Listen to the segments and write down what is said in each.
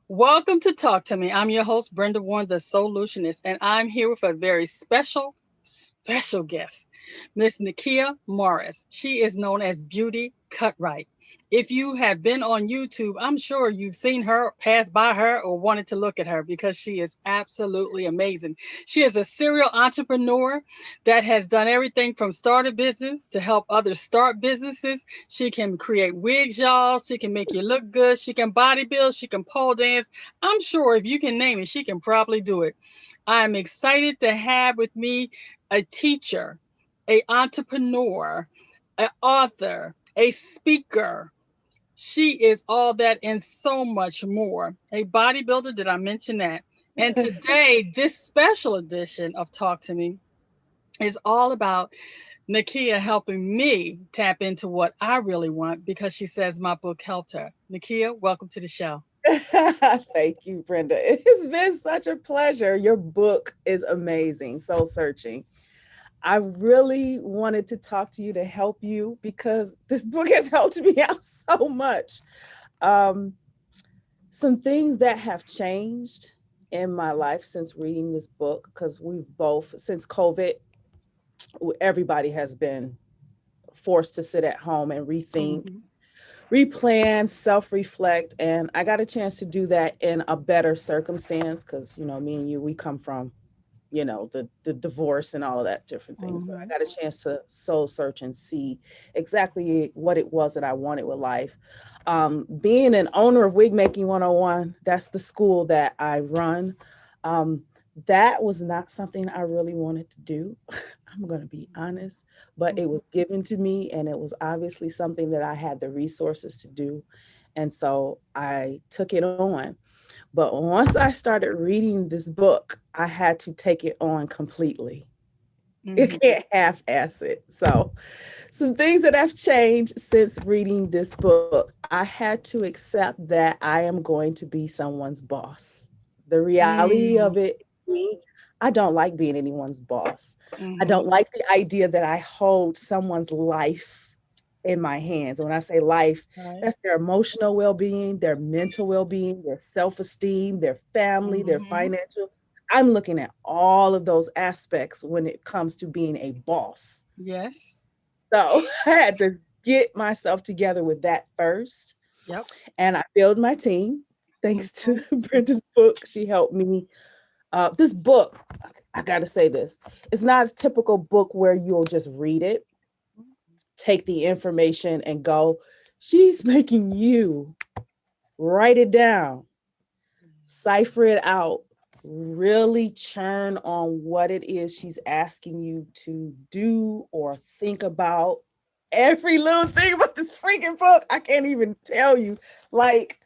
Welcome to Talk to Me. I'm your host, Brenda Warren, the Solutionist, and I'm here with a very special guest, Miss Nekia Morris. She is known as Beauty Cutright. If you have been on YouTube, I'm sure you've seen her, pass by her, or wanted to look at her because she is absolutely amazing. She is a serial entrepreneur that has done everything from start a business to help others start businesses. She can create wigs, y'all. She can make you look good. She can body build. She can pole dance. I'm sure if you can name it, she can probably do it. I'm excited to have with me a teacher, a entrepreneur, an author, a speaker. She is all that and so much more. A bodybuilder, did I mention that? And today, this special edition of Talk to Me is all about Nekia helping me tap into what I really want because she says my book helped her. Nekia, welcome to the show. Thank you, Brenda. It has been such a pleasure. Your book is amazing, Soul Searching. I really wanted to talk to you to help you because this book has helped me out so much. Um, some things that have changed in my life since reading this book, because we've both, since COVID, everybody has been forced to sit at home and rethink, Mm-hmm. replan, self-reflect, and I got a chance to do that in a better circumstance because me and you, we come from the divorce and all of that different things, but I Mm-hmm. got a chance to soul search and see exactly what it was that I wanted with life. Being an owner of Wig Making 101, that's the school that I run. um, that was not something I really wanted to do. I'm going to be honest, but it Mm-hmm. was given to me and it was obviously something that I had the resources to do. And so I took it on. But once I started reading this book, I had to take it on completely. You Mm-hmm. can't half ass it. So, some things that have changed since reading this book, I had to accept that I am going to be someone's boss. The reality of it, me, I don't like being anyone's boss. I Mm-hmm. don't like the idea that I hold someone's life in my hands. When I say life, Right. that's their emotional well being, their mental well being, their self esteem, their family, their Mm-hmm. financial. I'm looking at all of those aspects when it comes to being a boss. Yes. So I had to get myself together with that first. Yep. And I built my team. Thanks to Mm-hmm. Brenda's book, she helped me. This book, I got to say this, it's not a typical book where you'll just read it, take the information, and go. She's making you write it down, cipher it out, really churn on what it is she's asking you to do or think about. Every little thing about this freaking book, I can't even tell you. Like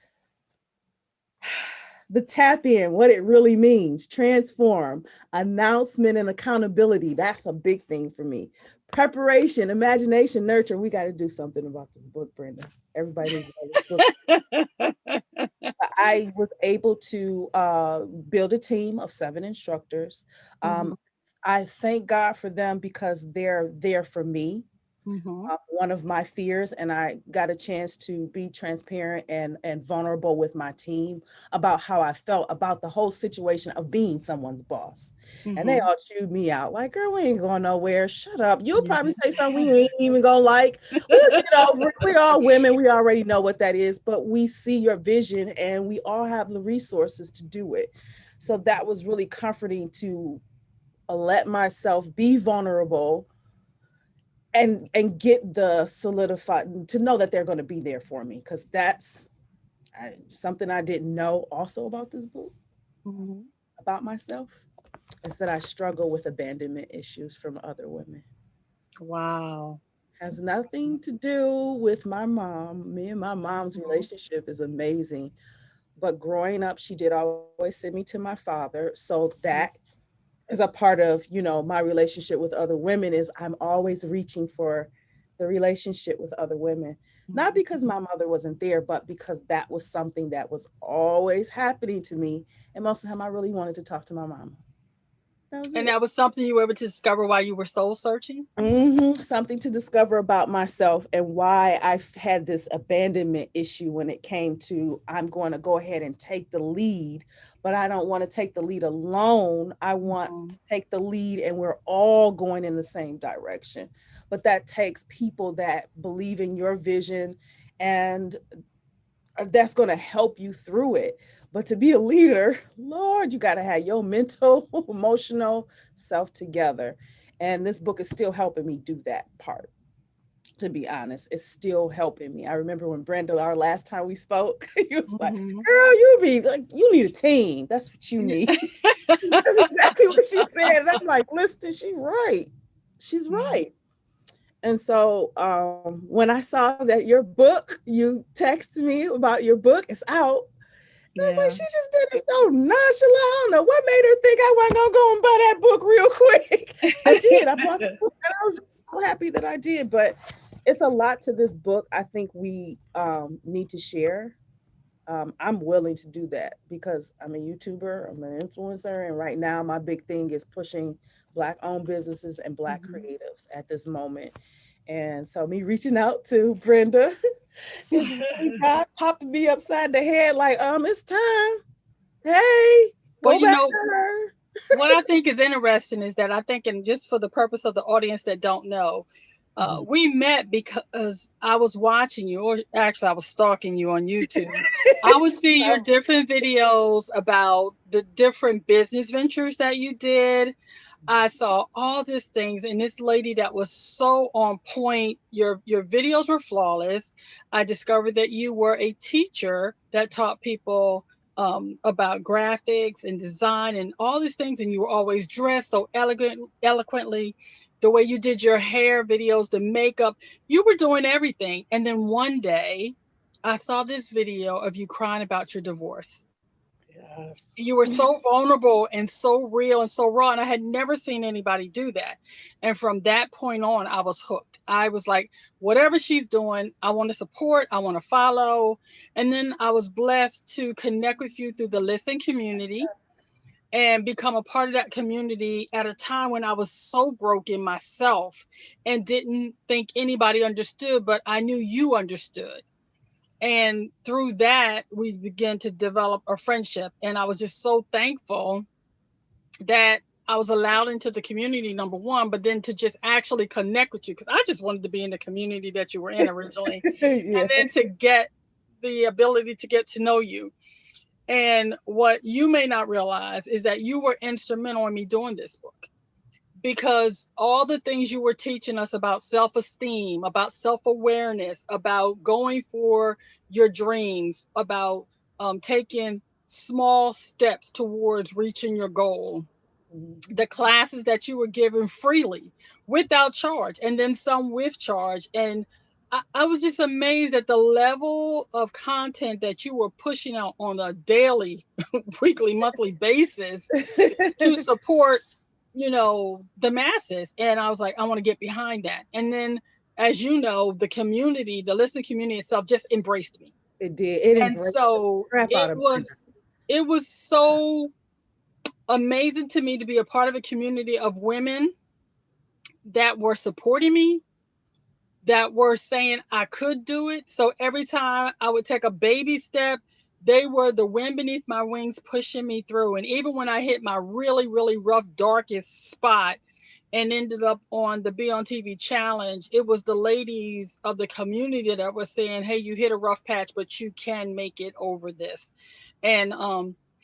the tap in, what it really means, transform, announcement, and accountability. That's a big thing for me. Preparation, imagination, nurture. We got to do something about this book, Brenda. Everybody needs to know this book. I was able to build a team of 7 instructors. Mm-hmm. Um, I thank God for them because they're there for me. Mm-hmm. One of my fears, and I got a chance to be transparent and vulnerable with my team about how I felt about the whole situation of being someone's boss. And they Mm-hmm. all chewed me out like, girl, we ain't going nowhere. Shut up. You'll probably say something we Yeah. ain't even gonna like. We'll get over it. We're all women. We already know what that is, but we see your vision and we all have the resources to do it. So that was really comforting to let myself be vulnerable and get the solidified to know that they're going to be there for me because something I didn't know also about this book Mm-hmm. about myself is that I struggle with abandonment issues from other women. Wow. Has nothing to do with my mom. Me and my mom's Mm-hmm. relationship is amazing, but growing up she did always send me to my father, so that is a part of my relationship with other women is I'm always reaching for the relationship with other women, not Mm-hmm. because my mother wasn't there, but because that was something that was always happening to me, and most of the time I really wanted to talk to my mama. That was And it. that was something you were able to discover while you were soul searching? Something to discover about myself and why I've had this abandonment issue when it came to I'm going to go ahead and take the lead, but I don't want to take the lead alone. I want Mhm. to take the lead and we're all going in the same direction. But that takes people that believe in your vision and that's going to help you through it. But to be a leader, Lord, you got to have your mental, emotional self together. And this book is still helping me do that part. To be honest, it's still helping me. I remember when Brenda, our last time we spoke, he was like, Mhm. "Girl, you be like, you need a team. That's what you need." That's exactly what she said. And I'm like, "Listen, she's right. She's Mhm. right." And so when I saw that your book, you texted me about your book, it's out. I was like, Yeah. she just did it so nonchalant. I don't know what made her think I wasn't gonna go and buy that book real quick. I did. I bought the book and I was just so happy that I did. But it's a lot to this book. I think we need to share. I'm willing to do that because I'm a YouTuber, I'm an influencer, and right now my big thing is pushing Black-owned businesses and Black Mhm. creatives at this moment. And so me reaching out to Brenda is really God popping me upside the head like, it's time. Hey, Well, go you back know, to her. what I think is interesting is that I think, and just for the purpose of the audience that don't know, Mhm. we met because I was watching you, or actually, I was stalking you on YouTube. I would see your different videos about the different business ventures that you did. I saw all these things, and this lady that was so on point. Your videos were flawless. I discovered that you were a teacher that taught people about graphics and design and all these things, and you were always dressed so eloquently. The way you did your hair videos, the makeup, you were doing everything. And then one day, I saw this video of you crying about your divorce. Yes. You were so vulnerable and so real and so raw, and I had never seen anybody do that. And from that point on, I was hooked. I was like, whatever she's doing, I want to support, I want to follow. And then I was blessed to connect with you through the Listen community and become a part of that community at a time when I was so broken myself and didn't think anybody understood, but I knew you understood. And through that, we began to develop a friendship. And I was just so thankful that I was allowed into the community, number one, but then to just actually connect with you, because I just wanted to be in the community that you were in originally, Yeah. and then to get the ability to get to know you. And what you may not realize is that you were instrumental in me doing this book, because all the things you were teaching us about self esteem, about self awareness, about going for your dreams, about taking small steps towards reaching your goal, Mhm. the classes that you were given freely without charge, and then some with charge. And I was just amazed at the level of content that you were pushing out on a daily, weekly, monthly basis to support, the masses. And I was like, I want to get behind that. And then, as you know, the community, the listening community itself just embraced me. It did. It And embraced the so crap out it of Brenda. was it was so amazing to me to be a part of a community of women that were supporting me, that were saying I could do it. So every time I would take a baby step, they were the wind beneath my wings pushing me through. And even when I hit my really, really rough, darkest spot and ended up on the Be on TV challenge, it was the ladies of the community that were saying, hey, you hit a rough patch, but you can make it over this. And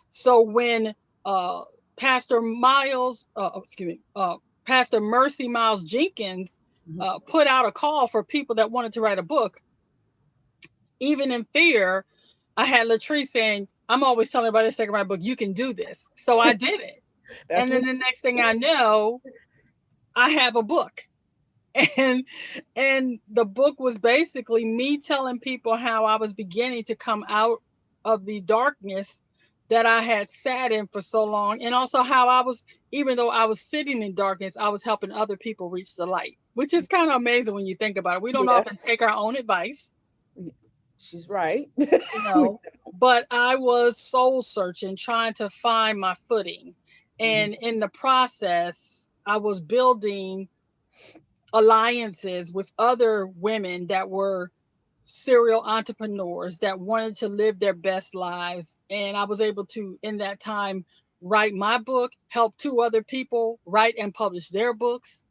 so when uh, Pastor Miles, excuse me, Pastor Mercy Miles Jenkins Mhm. put out a call for people that wanted to write a book, even in fear, I had Latrice saying, I'm always telling everybody that's taking my book, you can do this. So I did it. That's And then what the next thing I know, I have a book. And the book was basically me telling people how I was beginning to come out of the darkness that I had sat in for so long, and also how I was, even though I was sitting in darkness, I was helping other people reach the light, which is kind of amazing when you think about it. We don't yeah, often take our own advice, she's right. you know, but I was soul searching, trying to find my footing. Mhm. And in the process, I was building alliances with other women that were serial entrepreneurs that wanted to live their best lives. And I was able to, in that time, write my book, help two other people write and publish their books,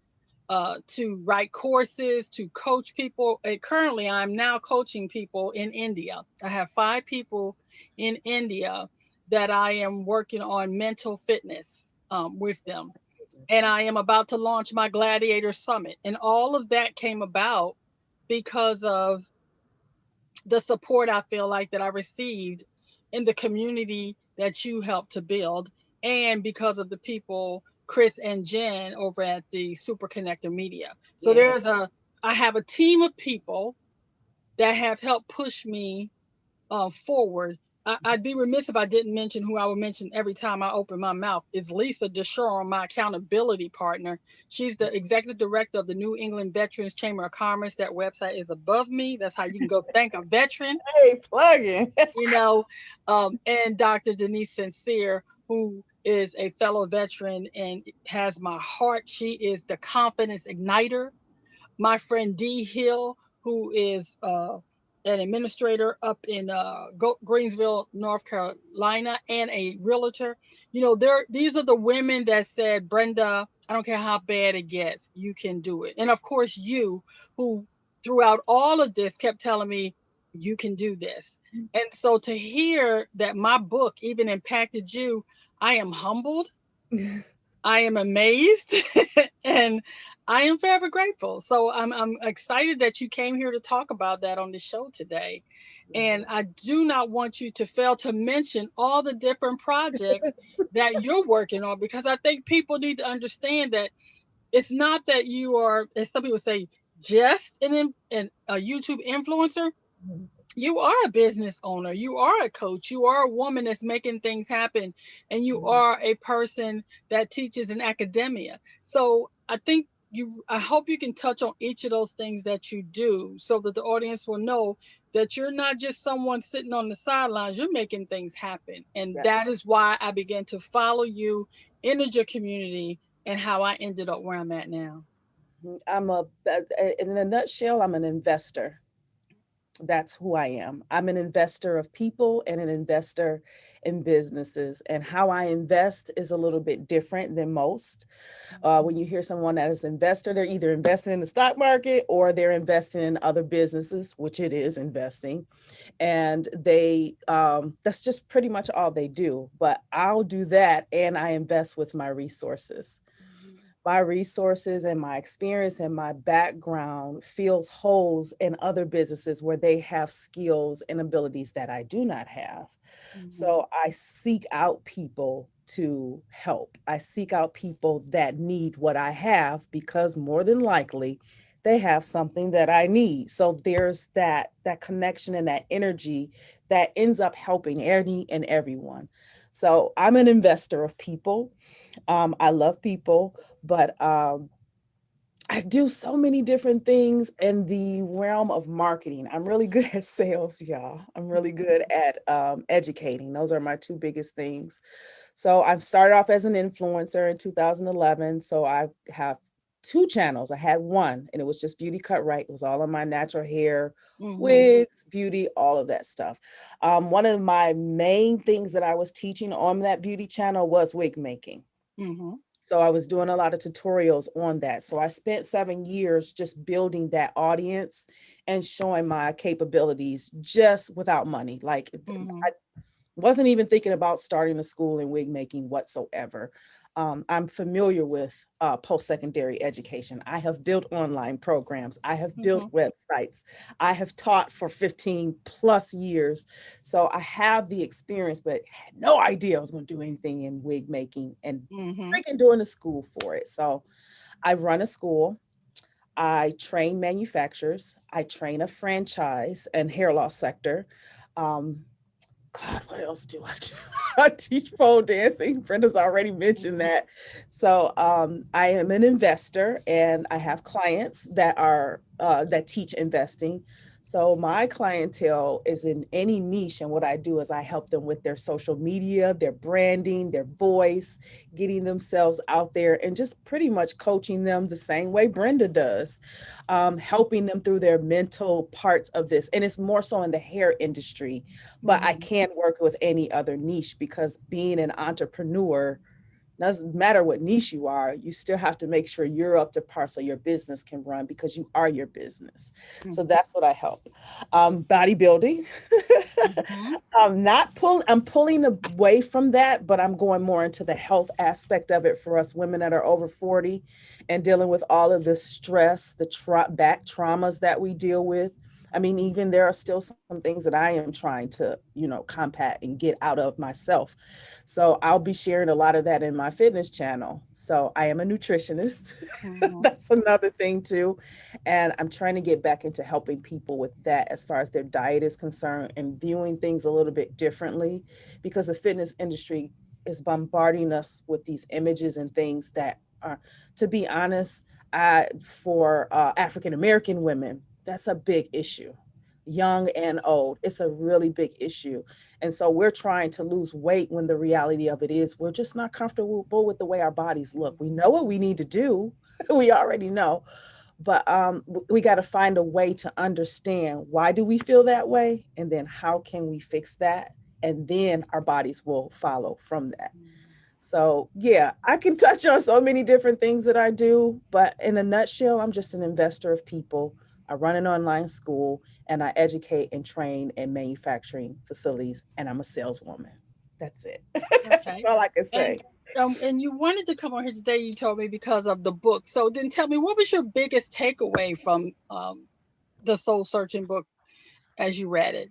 to write courses, to coach people. Currently, I'm now coaching people in India. I have 5 people in India that I am working on mental fitness with them. And I am about to launch my Gladiator Summit. And all of that came about because of the support I feel like that I received in the community that you helped to build, and because of the people, Chris and Jen over at the Super Connector Media. So Yeah. I have a team of people that have helped push me forward. I'd be remiss if I didn't mention who I would mention every time I open my mouth is Lisa Deshawn, my accountability partner. She's the executive director of the New England Veterans Chamber of Commerce. That website is above me. That's how you can go thank a veteran, Hey, plugging. you know. And Dr. Denise Sincere, who is a fellow veteran and has my heart. She is the confidence igniter. My friend Dee Hill, who is an administrator up in Greensville, North Carolina, and a realtor. You know, these are the women that said, Brenda, I don't care how bad it gets, you can do it. And of course, you, who throughout all of this kept telling me, you can do this. And so to hear that my book even impacted you, I am humbled, I am amazed, and I am forever grateful. So I'm excited that you came here to talk about that on the show today. And I do not want you to fail to mention all the different projects that you're working on, because I think people need to understand that it's not that you are, as some people say, just an a YouTube influencer. You are a business owner, you are a coach, you are a woman that's making things happen, and you are a person that teaches in academia. So I hope you can touch on each of those things that you do so that the audience will know that you're not just someone sitting on the sidelines, you're making things happen. And Yes. that is why I began to follow you, into your community, and how I ended up where I'm at now. In a nutshell, I'm an investor. That's who I am. I'm an investor of people and an investor in businesses. And how I invest is a little bit different than most. When you hear someone that is an investor, they're either investing in the stock market or they're investing in other businesses, which it is investing. And that's just pretty much all they do. But I'll do that and I invest with my resources and my experience and my background fills holes in other businesses where they have skills and abilities that I do not have. Mhm. So I seek out people to help. I seek out people that need what I have because more than likely they have something that I need. So there's that connection and that energy that ends up helping any and everyone. So I'm an investor of people. I love people, but I do so many different things in the realm of marketing. I'm really good at sales, y'all. I'm really good Mhm. at educating. Those are my two biggest things. So I started off as an influencer in 2011. So I have two channels. I had one, and it was just BeautyCutright. It was all of my natural hair, Mhm. wigs, beauty, all of that stuff. One of my main things that I was teaching on that beauty channel was wig making. Mhm. So I was doing a lot of tutorials on that. So I spent 7 years just building that audience and showing my capabilities just without money. Like Mhm. I wasn't even thinking about starting a school in wig making whatsoever. I'm familiar with post-secondary education. I have built online programs. I have built Mhm. websites. I have taught for 15 plus years. So I have the experience, but had no idea I was going to do anything in wig making and Mhm. freaking doing a school for it. So I run a school. I train manufacturers. I train a franchise and hair loss sector. Um, God, what else do I do? I teach pole dancing. Brenda's already mentioned Mhm. that. So I am an investor, and I have clients that teach investing. So my clientele is in any niche, and what I do is I help them with their social media, their branding, their voice, getting themselves out there, and just pretty much coaching them the same way Brenda does, helping them through their mental parts of this. And it's more so in the hair industry, but I Mm-hmm. can't work with any other niche because being an entrepreneur, doesn't matter what niche you are, you still have to make sure you're up to par so your business can run because you are your business. So Mm-hmm. that's what I help. Bodybuilding. Mm-hmm. I'm pulling away from that, but I'm going more into the health aspect of it for us women that are over 40 and dealing with all of the stress, the back traumas that we deal with. I mean, even there are still some things that I am trying to, combat and get out of myself. So I'll be sharing a lot of that in my fitness channel. So I am a nutritionist. Mm-hmm. That's another thing too. And I'm trying to get back into helping people with that as far as their diet is concerned and viewing things a little bit differently because the fitness industry is bombarding us with these images and things that are, to be honest, for African American women, that's a big issue. Young and old, it's a really big issue. And so we're trying to lose weight when the reality of it is we're just not comfortable with the way our bodies look. We know what we need to do. We already know, but we got to find a way to understand why do we feel that way and then how can we fix that, and then our bodies will follow from that. So yeah, I can touch on so many different things that I do, but in a nutshell, I'm just an investor of people. I run an online school and I educate and train in manufacturing facilities, and I'm a saleswoman. That's it. That's Okay. all I can And say. and you wanted to come on here today, you told me because of the book. So then tell me, what was your biggest takeaway from the soul searching book as you read it?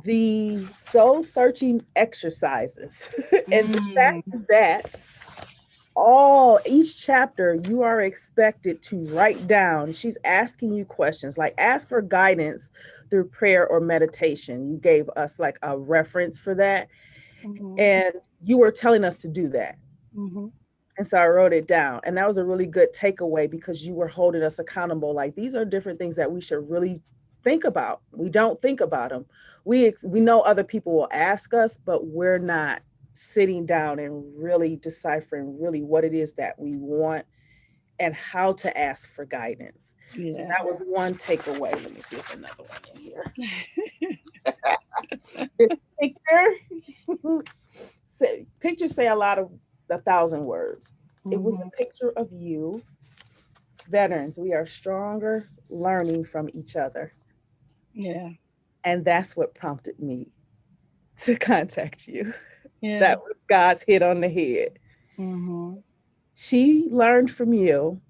The soul searching exercises and the Mm, fact that all each chapter you are expected to write down, she's asking you questions like ask for guidance through prayer or meditation. You gave us like a reference for that, mm-hmm, and you were telling us to do that. mm-hmm, And so I wrote it down, and that was a really good takeaway because you were holding us accountable. Like these are different things that we should really think about. We don't think about them. We know other people will ask us, but we're not sitting down and really deciphering really what it is that we want and how to ask for guidance. So yeah. that was one takeaway. Let me see if another one in here. This picture, pictures say a thousand words. It was Mm-hmm, a picture of you. Veterans, we are stronger learning from each other. yeah, And that's what prompted me to contact you. yeah. That was God's hit on the head. Mm-hmm, She learned from you.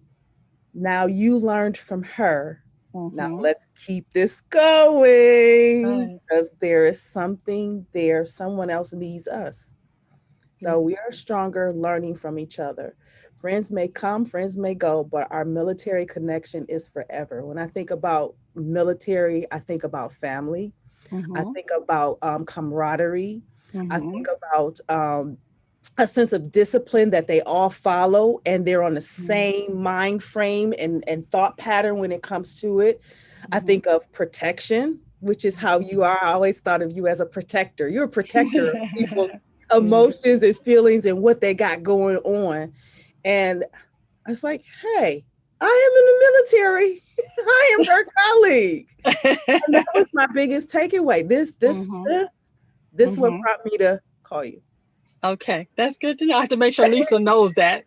Now you learned from her. Now mm-hmm. let's keep this going Right. because there is something there. Someone else needs us. Yeah. So we are stronger learning from each other. Friends may come, friends may go, but our military connection is forever. When I think about military, I think about family. I Mm-hmm, think about camaraderie. I mm-hmm, think about a sense of discipline that they all follow and they're on the same mind frame and thought pattern when it comes to it. I mm-hmm, think of protection, which is how you are. I always thought of you as a protector. You're a protector of people's yeah. emotions and feelings and what they got going on. And it's like, hey, I am in the military. I am her colleague. And that was my biggest takeaway. Mm-hmm, This what mm-hmm. brought me to call you. Okay, that's good to know. I have to make sure Lisa knows that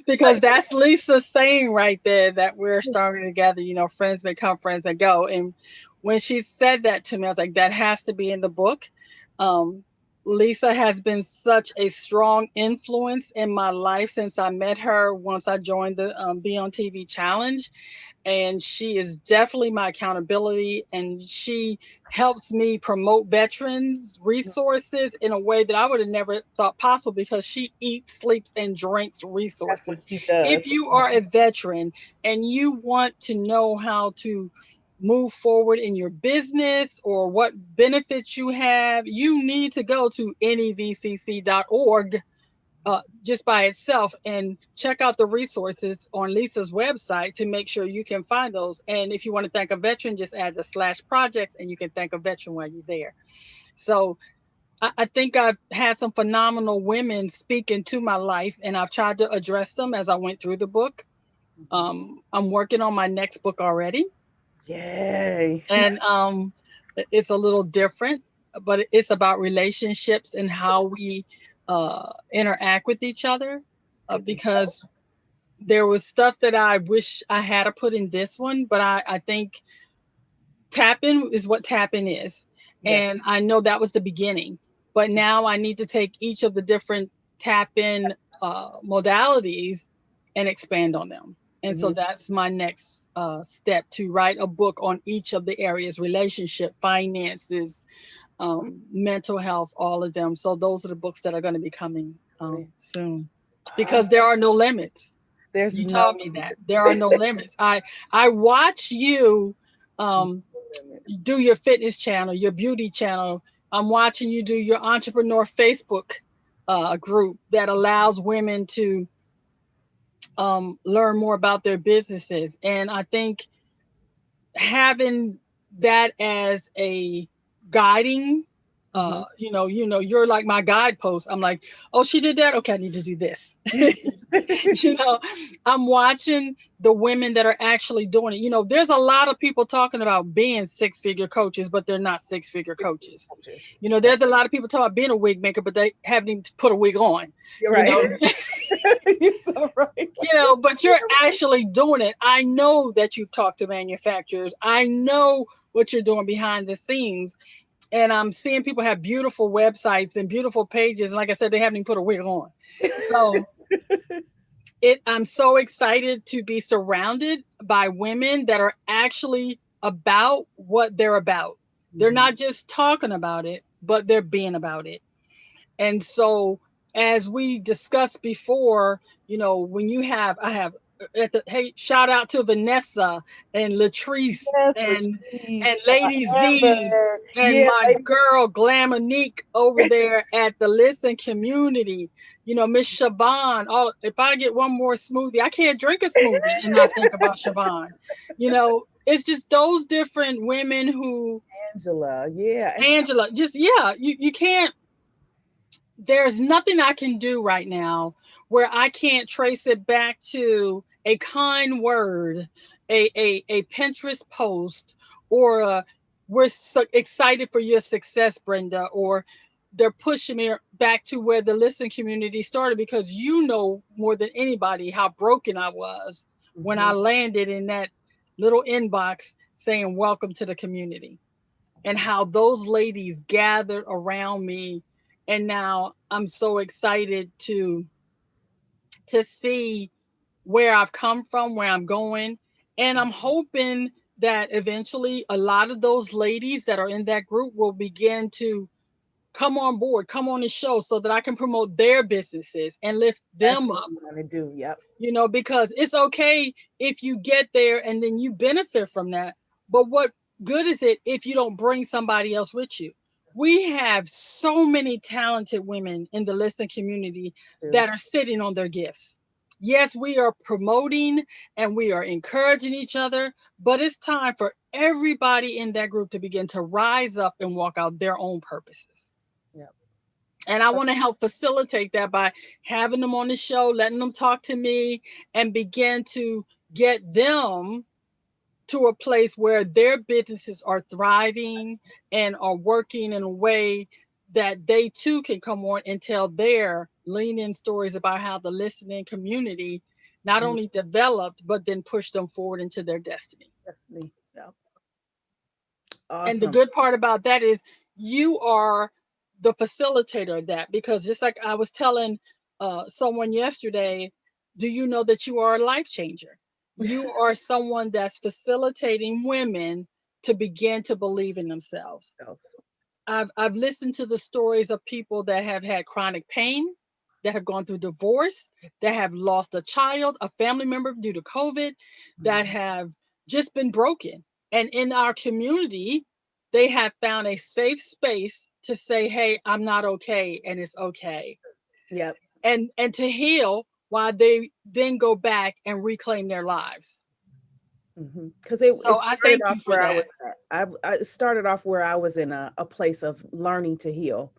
because that's Lisa saying right there that we're stronger together. You know, friends may come, friends may go. And when she said that to me, I was like, that has to be in the book. Um, Lisa has been such a strong influence in my life since I met her once I joined the Be on TV challenge, and she is definitely my accountability, and she helps me promote veterans resources in a way that I would have never thought possible because she eats, sleeps, and drinks That's what resources. she If does. you are a veteran and you want to know how to move forward in your business or what benefits you have, you need to go to nevcc.org just by itself, and check out the resources on Lisa's website to make sure you can find those. And if you want to thank a veteran, just add the slash projects and you can thank a veteran while you're there. So I think I've had some phenomenal women speak into my life, and I've tried to address them as I went through the book. Mhm. I'm working on my next book already, Yay. and it's a little different, but it's about relationships and how we interact with each other. Thank you. Because there was stuff that I wish I had to put in this one, but I think tapping is what tapping is. Yes. And I know that was the beginning, but now I need to take each of the different tap in modalities and expand on them. And so Mhm. that's my next step, to write a book on each of the areas: relationship, finances, mental health, all of them. So those are the books that are going to be coming soon, because there are no limits. There's You no taught me that there are no limits. I watch you um, limit. do your fitness channel, your beauty channel. I'm watching you do your entrepreneur Facebook group that allows women to learn more about their businesses. And I think having that as a guiding, Mhm. you're like my guidepost. I'm like, oh, she did that, okay, I need to do this. you know I'm watching the women that are actually doing it. There's a lot of people talking about being six-figure coaches, but they're not six-figure coaches. Coaches. There's a lot of people talking about being a wig maker, but they haven't even put a wig on. You're you right. know You're so right. but you're actually doing it. I know that you've talked to manufacturers. I know what you're doing behind the scenes. And I'm seeing people have beautiful websites and beautiful pages. And like I said, they haven't even put a wig on. So I'm so excited to be surrounded by women that are actually about what they're about. They're Mhm. not just talking about it, but they're being about it. And so, as we discussed before, when I have hey, shout out to Vanessa and Latrice Yes, and Latrice, Lady Z Amber. and Yeah, my baby. girl Glamonique over there at the Listen community. Miss Siobhan. Oh, if I get one more smoothie, I can't drink a smoothie and not think about Siobhan. It's just those different women who Angela. Yeah. And so Angela, just yeah, you can't there's nothing I can do right now where I can't trace it back to a kind word, a Pinterest post, or we're so excited for your success, Brenda, or they're pushing me back to where the listen community started, because more than anybody how broken I was when I mhm. landed in that little inbox saying welcome to the community, and how those ladies gathered around me. And now I'm so excited to see where I've come from, where I'm going. And I'm hoping that eventually a lot of those ladies that are in that group will begin to come on board, come on the show, so that I can promote their businesses and lift That's them what up. we want to do. Yep. Because it's okay if you get there and then you benefit from that. But what good is it if you don't bring somebody else with you? We have so many talented women in the listening community Do. that are sitting on their gifts. Yes, we are promoting and we are encouraging each other, but it's time for everybody in that group to begin to rise up and walk out their own purposes. Yep. And I So want to help facilitate that by having them on the show, letting them talk to me, and begin to get them to a place where their businesses are thriving and are working in a way that they too can come on and tell their lean in stories about how the listening community not mhm, only developed, but then pushed them forward into their destiny. Destiny. Yep. And the Awesome. good part about that is you are the facilitator of that, because just like I was telling someone yesterday, do you know that you are a life changer? You are someone that's facilitating women to begin to believe in themselves. So, I've listened to the stories of people that have had chronic pain, that have gone through divorce, that have lost a child, a family member due to COVID, that mhm. have just been broken. And in our community, they have found a safe space to say, hey, I'm not okay, and it's okay. Yep. and to heal while they then go back and reclaim their lives. Because it, So it I started thank off you for where I was that. at. I started off where I was in a place of learning to heal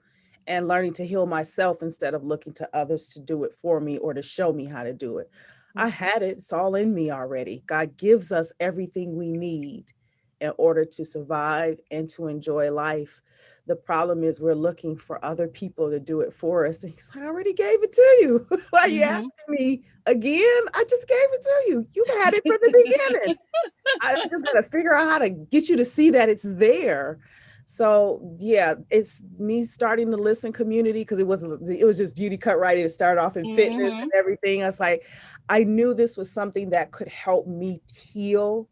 and learning to heal myself instead of looking to others to do it for me or to show me how to do it. I Mhm, had it, it's all in me already. God gives us everything we need in order to survive and to enjoy life. The problem is we're looking for other people to do it for us. And he's like, I already gave it to you. Why are you mhm. asking me again? I just gave it to you. You've had it from the beginning. I just got to figure out how to get you to see that it's there. So yeah, it's me starting to listen community because it was just beauty cut right. It started off in fitness and Mhm, everything. I was like, I knew this was something that could help me heal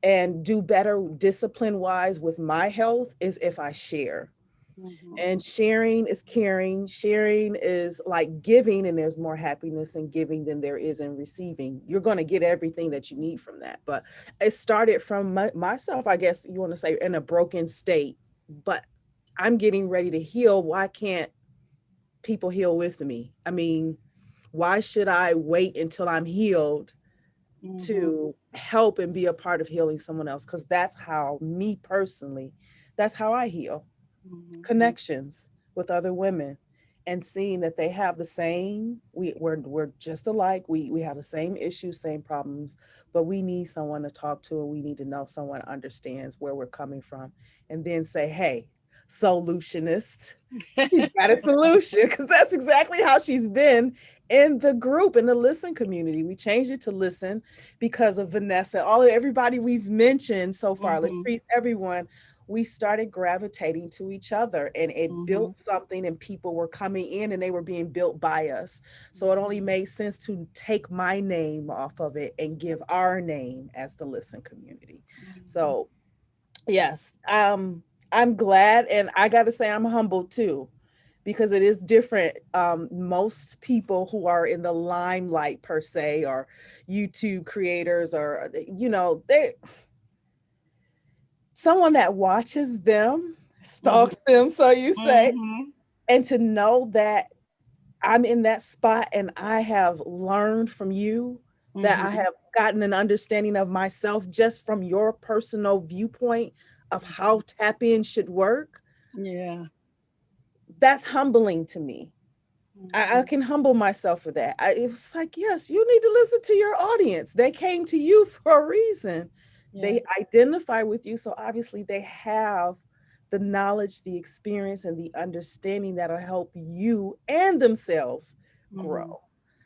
and do better discipline wise with my health is if I share. mhm, And sharing is caring. Sharing is like giving, and there's more happiness in giving than there is in receiving. You're going to get everything that you need from that. But it started from myself, I guess you want to say, in a broken state. But I'm getting ready to heal. Why can't people heal with me? I mean, why should I wait until I'm healed mhm, to help and be a part of healing someone else? Because that's how, me personally, that's how I heal. mhm, Connections with other women and seeing that they have the same, we're just alike, we have the same issues, same problems, but we need someone to talk to, and we need to know someone understands where we're coming from, and then say, hey, solutionist, she's got a solution. Because that's exactly how she's been in the group, in the listen community. We changed it to listen because of Vanessa, everybody we've mentioned so far, mhm, Latrice, everyone. We started gravitating to each other, and it mhm, built something, and people were coming in and they were being built by us. So it mhm, only made sense to take my name off of it and give our name as the listen community. mhm. So yes, I'm glad, and I got to say I'm humbled too, because it is different. Most people who are in the limelight per se, or YouTube creators, or they, someone that watches them, Mhm, stalks them, so you say, mhm, and to know that I'm in that spot and I have learned from you, that I mhm, have gotten an understanding of myself just from your personal viewpoint of how mhm. tap in should work. Yeah. That's humbling to me. I Mhm. can humble myself for that. It was like, yes, you need to listen to your audience. They came to you for a reason. Yeah. They identify with you. So obviously they have the knowledge, the experience, and the understanding that'll help you and themselves grow. Mhm.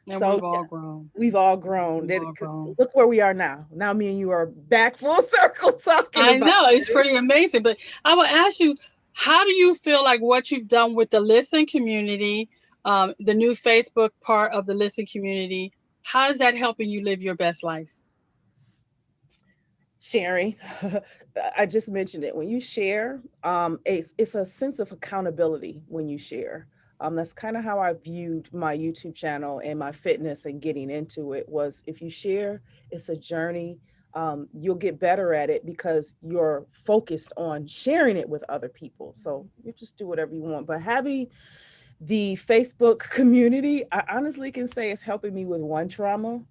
And So we've yeah, all grown. we've all grown. We've all grown. Look where we are now. Now me and you are back full circle talking I about know it's it. pretty amazing, but I will ask you, how do you feel like what you've done with the Listen community, the new Facebook part of the Listen community, how is that helping you live your best life? Sharing. I just mentioned it. When you share, it's a sense of accountability when you share. That's kind of how I viewed my YouTube channel and my fitness and getting into it. Was if you share, it's a journey. You'll get better at it because you're focused on sharing it with other people. So you just do whatever you want. But having the Facebook community, I honestly can say it's helping me with one trauma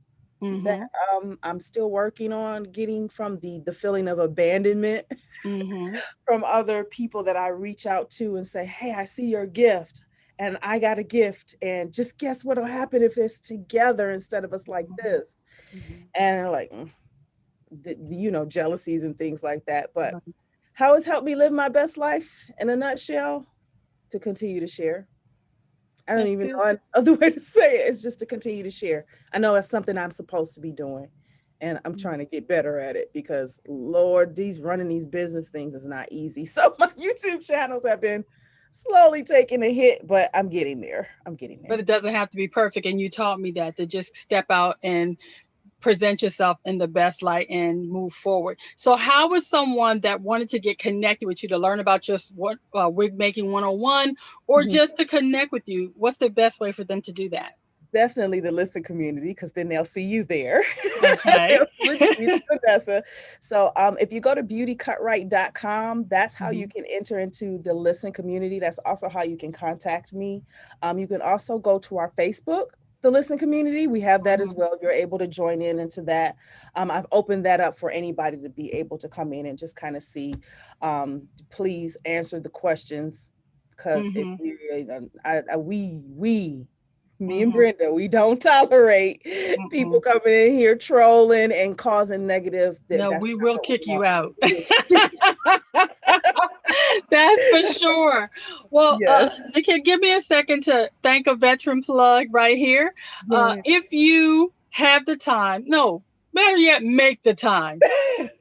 that Mhm. I'm still working on getting, from the feeling of abandonment Mhm. from other people that I reach out to and say, "Hey, I see your gift, and I got a gift, and just guess what'll happen if it's together instead of us like Mhm. this." Mhm. And they're like, jealousies and things like that. But Right. how it's helped me live my best life in a nutshell, to continue to share. I don't That's even good. know another way to say it. It's just to continue to share. I know that's something I'm supposed to be doing, and I'm Mm. trying to get better at it because, Lord, these running these business things is not easy. So my YouTube channels have been slowly taking a hit, but I'm getting there. I'm getting But there. it doesn't have to be perfect, and you taught me that to just step out and present yourself in the best light and move forward. So, how was someone that wanted to get connected with you to learn about just what wig making 101 or Mhm. just to connect with you? What's the best way for them to do that? Definitely the listen community, because then they'll see you there. Okay. They'll switch you to Vanessa. So if you go to beautycutright.com, that's how you Mhm. can enter into the listen community. That's also how you can contact me. You can also go to our Facebook, the listen community. We have that as Mhm. well. You're able to join in into that. I've opened that up for anybody to be able to come in and just kind of see. Please answer the questions, because if Mhm. you, we me and Mhm. Brenda, we don't tolerate people Mhm. coming in here trolling and causing negative. No, That's we not will what we kick you want. out. We will kick That's for sure. Well, you. Nikia, give me a second to thank a veteran plug right here. Yeah. If you have the time, no, better yet, make the time.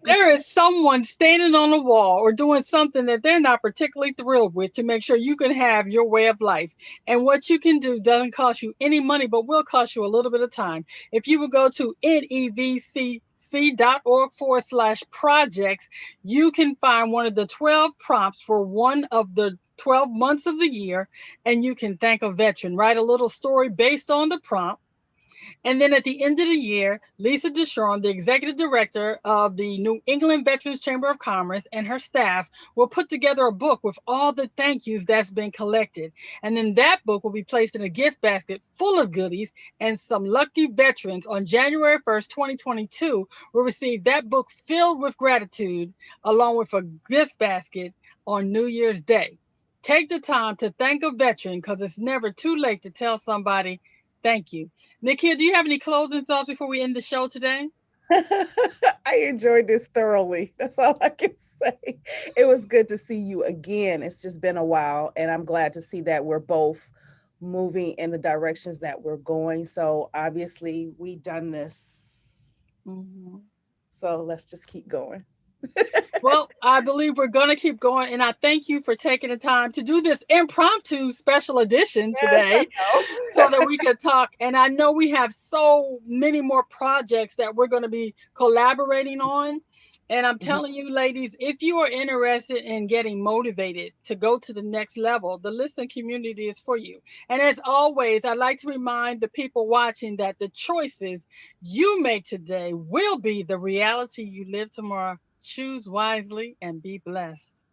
There is someone standing on a wall or doing something that they're not particularly thrilled with to make sure you can have your way of life. And what you can do doesn't cost you any money, but will cost you a little bit of time. If you would go to nevcc.org/projects, you can find one of the 12 prompts for one of the 12 months of the year, and you can thank a veteran. Write a little story based on the prompt, and then at the end of the year, Lisa Deshawn, the executive director of the New England Veterans Chamber of Commerce, and her staff will put together a book with all the thank yous that's been collected. And then that book will be placed in a gift basket full of goodies, and some lucky veterans on January 1st, 2022 will receive that book filled with gratitude along with a gift basket on New Year's Day. Take the time to thank a veteran, because it's never too late to tell somebody thank you. Nekia, do you have any closing thoughts before we end the show today? I enjoyed this thoroughly. That's all I can say. It was good to see you again. It's just been a while, and I'm glad to see that we're both moving in the directions that we're going. So obviously, we done this. Mhm. So let's just keep going. Well, I believe we're going to keep going. And I thank you for taking the time to do this impromptu special edition Yes, I today so know. that we could talk. And I know we have so many more projects that we're going to be collaborating on. And I'm Mhm. telling you, ladies, if you are interested in getting motivated to go to the next level, the listening community is for you. And as always, I'd like to remind the people watching that the choices you make today will be the reality you live tomorrow. Choose wisely and be blessed.